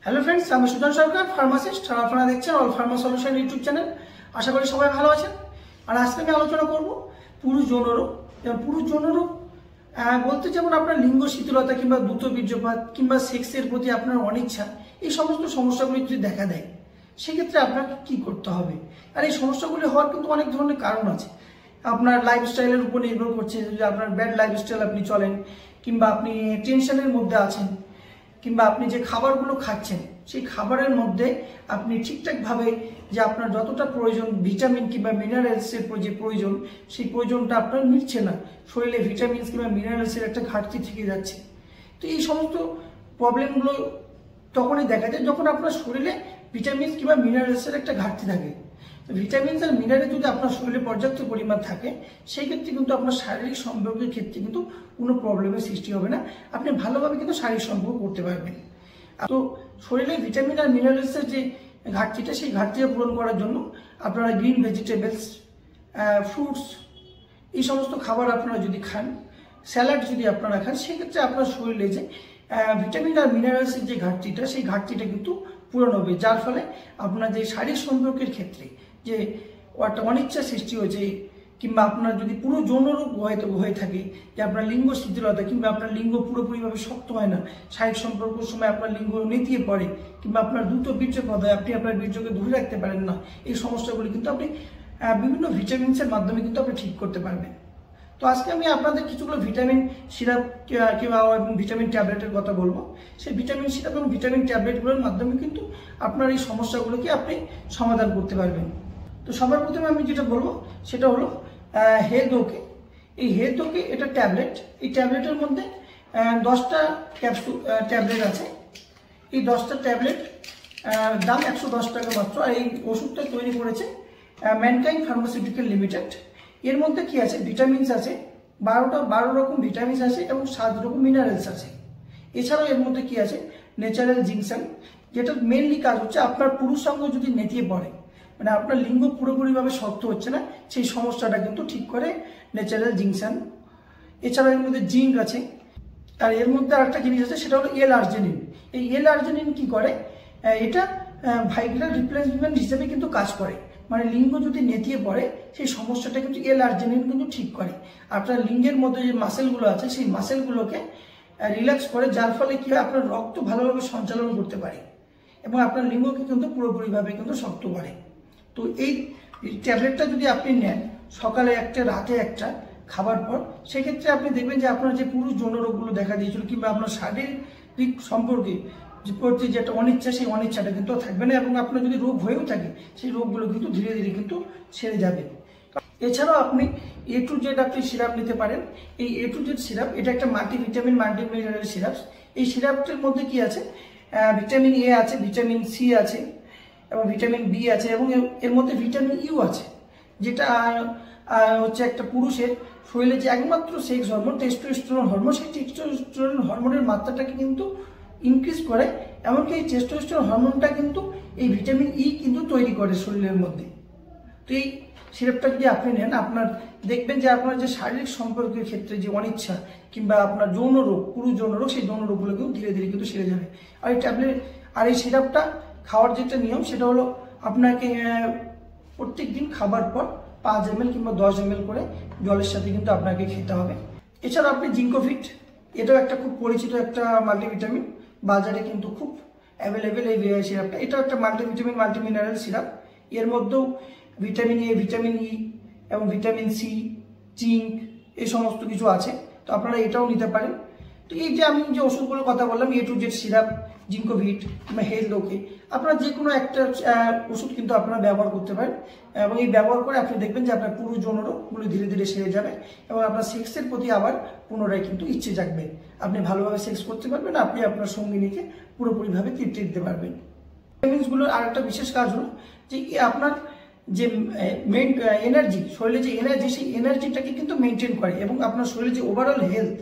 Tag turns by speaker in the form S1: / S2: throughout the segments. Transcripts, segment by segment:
S1: Hello friends, আমি সুজন সরকার, pharmacist. আর আপনারা দেখছেন all pharma solution YouTube channel. আশা করি সবাই ভালো আছেন। আর আজকে আমি আলোচনা করব পুরুষ যৌনরোগ। পুরুষ যৌনরোগ বলতে যেমন আপনার লিঙ্গ শিথিলতা কিংবা দ্রুত বীর্যপাত কিংবা সেক্সের প্রতি আপনার অনিচ্ছা, এই সমস্ত সমস্যাগুলি যদি দেখা দেয় সেক্ষেত্রে আপনাকে কি করতে হবে। আর এই সমস্যাগুলি হওয়ার কিন্তু অনেক ধরনের কারণ আছে। আপনার লাইফস্টাইলের উপর নির্ভর করছে। যদি আপনার ব্যাড লাইফস্টাইল আপনি চলেন, কিংবা আপনি টেনশনের মধ্যে আছেন, কিংবা আপনি যে খাবারগুলো খাচ্ছেন সেই খাবারের মধ্যে আপনি ঠিকঠাকভাবে যে আপনার যতটা প্রয়োজন ভিটামিন কিংবা মিনারেলসের যে প্রয়োজন সেই প্রয়োজনটা আপনার মিটছে না, শরীরে ভিটামিনস কিংবা মিনারেলসের একটা ঘাটতি থেকে যাচ্ছে। তো এই সমস্ত প্রবলেমগুলো তখনই দেখা যায় যখন আপনার শরীরে ভিটামিনস কিংবা মিনারেলসের একটা ঘাটতি থাকে। তো ভিটামিনস আর মিনারেল যদি আপনার শরীরে পর্যাপ্ত পরিমাণ থাকে সেই ক্ষেত্রে কিন্তু আপনার শারীরিক সম্পর্কের ক্ষেত্রে কিন্তু কোনো প্রবলেমের সৃষ্টি হবে না। আপনি ভালোভাবে কিন্তু শারীরিক সম্পর্ক করতে পারবেন। তো শরীরে ভিটামিন আর মিনারেলসের যে ঘাটতিটা সেই ঘাটতিটা পূরণ করার জন্য আপনারা গ্রিন ভেজিটেবলস, ফ্রুটস, এই সমস্ত খাবার আপনারা যদি খান, স্যালাড যদি আপনারা খান, সেক্ষেত্রে আপনার শরীরে যে ভিটামিন আর মিনারেলসের যে ঘাটতিটা সেই ঘাটতিটা কিন্তু পূরণ হবে। যার ফলে আপনার যে শারীরিক সম্পর্কের ক্ষেত্রে যে একটা অনিচ্ছা সৃষ্টি হয়েছে, কিংবা আপনার যদি পুরো যৌনরোগ হয়ে থাকে, যে আপনার লিঙ্গ শিথিলতা কিংবা আপনার লিঙ্গ পুরোপুরিভাবে শক্ত হয় না, শারীরিক সম্পর্কের সময় আপনার লিঙ্গ নেতিয়ে পড়ে, কিংবা আপনার দ্রুত বীর্যপাত হয়, আপনি আপনার বীর্যকে ধরে রাখতে পারেন না, এই সমস্যাগুলি কিন্তু আপনি বিভিন্ন ভিটামিনসের মাধ্যমে কিন্তু আপনি ঠিক করতে পারবেন। তো আজকে আমি আপনাদের কিছুগুলো ভিটামিন সিরাপ কিংবা ভিটামিন ট্যাবলেটের কথা বলবো। সেই ভিটামিন সিরাপ এবং ভিটামিন ট্যাবলেটগুলোর মাধ্যমে কিন্তু আপনার এই সমস্যাগুলোকে আপনি সমাধান করতে পারবেন। তো সবার প্রথমে আমি যেটা বলবো সেটা হলো হেলথ ওকে। এই হেলথ ওকে এটা ট্যাবলেট। এই ট্যাবলেটের মধ্যে 10টা ট্যাবলেট আছে। এই 10টা ট্যাবলেট দাম 110 টাকা মাত্র। আর এই ওষুধটা তৈরি করেছে ম্যানকাইন্ড ফার্মাসিউটিক্যাল লিমিটেড। এর মধ্যে কি আছে, ভিটামিনস আছে 12 রকম ভিটামিনস আছে এবং 7 রকম মিনারেলস আছে। এছাড়াও এর মধ্যে কি আছে, ন্যাচারাল জিনসাং, যেটা মেনলি কাজ হচ্ছে আপনার পুরুষাঙ্গ যদি নেতিয়ে পড়ে, মানে আপনার লিঙ্গ পুরোপুরিভাবে শক্ত হচ্ছে না, সেই সমস্যাটা কিন্তু ঠিক করে ন্যাচারাল জিনসাং। এছাড়াও এর মধ্যে জিঙ্ক আছে। আর এর মধ্যে আরেকটা জিনিস আছে, সেটা হলো এল-আর্জিনিন। এই এল-আর্জিনিন কি করে, এটা ভাইটাল রিপ্লেসমেন্ট হিসেবে কিন্তু কাজ করে। মানে লিঙ্গ যদি নেতিয়ে পড়ে সেই সমস্যাটা কিন্তু এল-আর্জিনিন কিন্তু ঠিক করে। আপনার লিঙ্গের মধ্যে যে মাসেলগুলো আছে সেই মাসেলগুলোকে রিল্যাক্স করে, যার ফলে কি হয়, আপনার রক্ত ভালোভাবে সঞ্চালন করতে পারে এবং আপনার লিঙ্গকে কিন্তু পুরোপুরিভাবে কিন্তু শক্ত করে। তো এই ট্যাবলেটটা যদি আপনি নেন সকালে একটা, রাতে একটা, খাবার পর, সেক্ষেত্রে আপনি দেখবেন যে আপনার যে পুরুষ যৌনরোগগুলো দেখা দিয়েছিল কিংবা আপনার শারীরিক সম্পর্কে প্রতি যে একটা অনিচ্ছা, সেই অনিচ্ছাটা কিন্তু থাকবে না। এবং আপনার যদি রোগ হয়েও থাকে সেই রোগগুলো কিন্তু ধীরে ধীরে কিন্তু সেরে যাবে। এছাড়াও আপনি A to Z আপনি সিরাপ নিতে পারেন। এই A to Z সিরাপ এটা একটা মাল্টিভিটামিন মাল্টিমিনারেল সিরাপ। এই সিরাপটির মধ্যে কি আছে, ভিটামিন A আছে, ভিটামিন C আছে এবং ভিটামিন B আছে এবং এর মধ্যে ভিটামিন ইউ আছে, যেটা হচ্ছে একটা পুরুষের শরীরে যে একমাত্র সেক্স হরমোন টেস্টোস্টেরন হরমোন, সেই টেস্টোস্টেরন হরমোনের মাত্রাটাকে কিন্তু ইনক্রিজ করে। এমনকি এই টেস্টোস্টেরন হরমোনটা কিন্তু এই ভিটামিন ই কিন্তু তৈরি করে শরীরের মধ্যে। তো এই সিরাপটা যদি আপনি নেন, আপনার দেখবেন যে আপনার যে শারীরিক সম্পর্কের ক্ষেত্রে যে অনিচ্ছা কিংবা আপনার যৌন রোগ, পুরুষ যৌন রোগ, সেই যৌন রোগগুলো কিন্তু ধীরে ধীরে কিন্তু সেরে যাবে। আর এই ট্যাবলেট আর এই সিরাপটা খাওয়ার যেটা নিয়ম সেটা হলো আপনাকে প্রত্যেক দিন খাবার পর 5 ml কিংবা 10 ml করে জলের সাথে কিন্তু আপনাকে খেতে হবে। এছাড়া আপনি জিঙ্কোভিট, এটাও একটা খুব পরিচিত একটা মাল্টিভিটামিন, বাজারে কিন্তু খুব অ্যাভেলেবেল এই সিরাপটা। এটাও একটা মাল্টিভিটামিন মাল্টিমিনারেল সিরাপ। এর মধ্যেও ভিটামিন এ, ভিটামিন ই এবং ভিটামিন সি, জিঙ্ক, এই সমস্ত কিছু আছে। তো আপনারা এটাও নিতে পারেন। তো এই যে আমি যে ওষুধগুলোর কথা বললাম, A to Z syrup, Zincovit কিংবা হেলথ ওকে, আপনারা যে কোনো একটা ওষুধ কিন্তু আপনারা ব্যবহার করতে পারেন এবং এই ব্যবহার করে আপনি দেখবেন যে আপনার পুরুষ যৌনরোগগুলো ধীরে ধীরে সেরে যাবে এবং আপনার সেক্সের প্রতি আবার পুনরায় কিন্তু ইচ্ছে জাগবে। আপনি ভালোভাবে সেক্স করতে পারবেন, আপনি আপনার সঙ্গিনীকে পুরোপুরিভাবে তৃপ্তি দিতে পারবেন। ভিটামিনসগুলোর আর একটা বিশেষ কাজ হলো যে আপনার যে এনার্জি, শরীরে যে এনার্জি, সেই এনার্জিটাকে কিন্তু মেনটেন করে এবং আপনার শরীরে যে ওভারঅল হেলথ,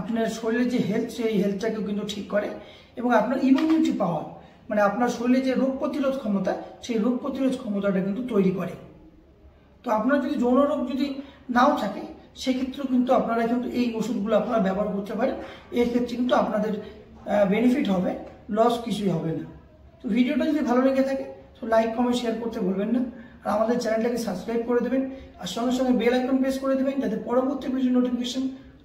S1: আপনার শরীরের যে হেলথ, সেই হেলথটাকেও কিন্তু ঠিক করে এবং আপনার ইমিউনিটি পাওয়ার, মানে আপনার শরীরে যে রোগ প্রতিরোধ ক্ষমতা, সেই রোগ প্রতিরোধ ক্ষমতাটা কিন্তু তৈরি করে। তো আপনার যদি যৌন রোগ যদি নাও থাকে সেক্ষেত্রেও কিন্তু আপনারা কিন্তু এই ওষুধগুলো আপনারা ব্যবহার করতে পারেন। এর ক্ষেত্রে কিন্তু আপনাদের বেনিফিট হবে লস কিছুই হবে না। তো ভিডিওটা যদি ভালো লেগে থাকে তো লাইক কমেন্ট শেয়ার করতে ভুলবেন না, আর আমাদের চ্যানেলটাকে সাবস্ক্রাইব করে দেবেন, আর সঙ্গে সঙ্গে বেল আইকন প্রেস করে দেবেন যাতে পরবর্তী ভিডিও নোটিফিকেশন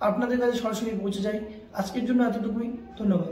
S1: আপনাদের কাছে সরাসরি পৌঁছে যায়। আজকের জন্য এতটুকুই, ধন্যবাদ।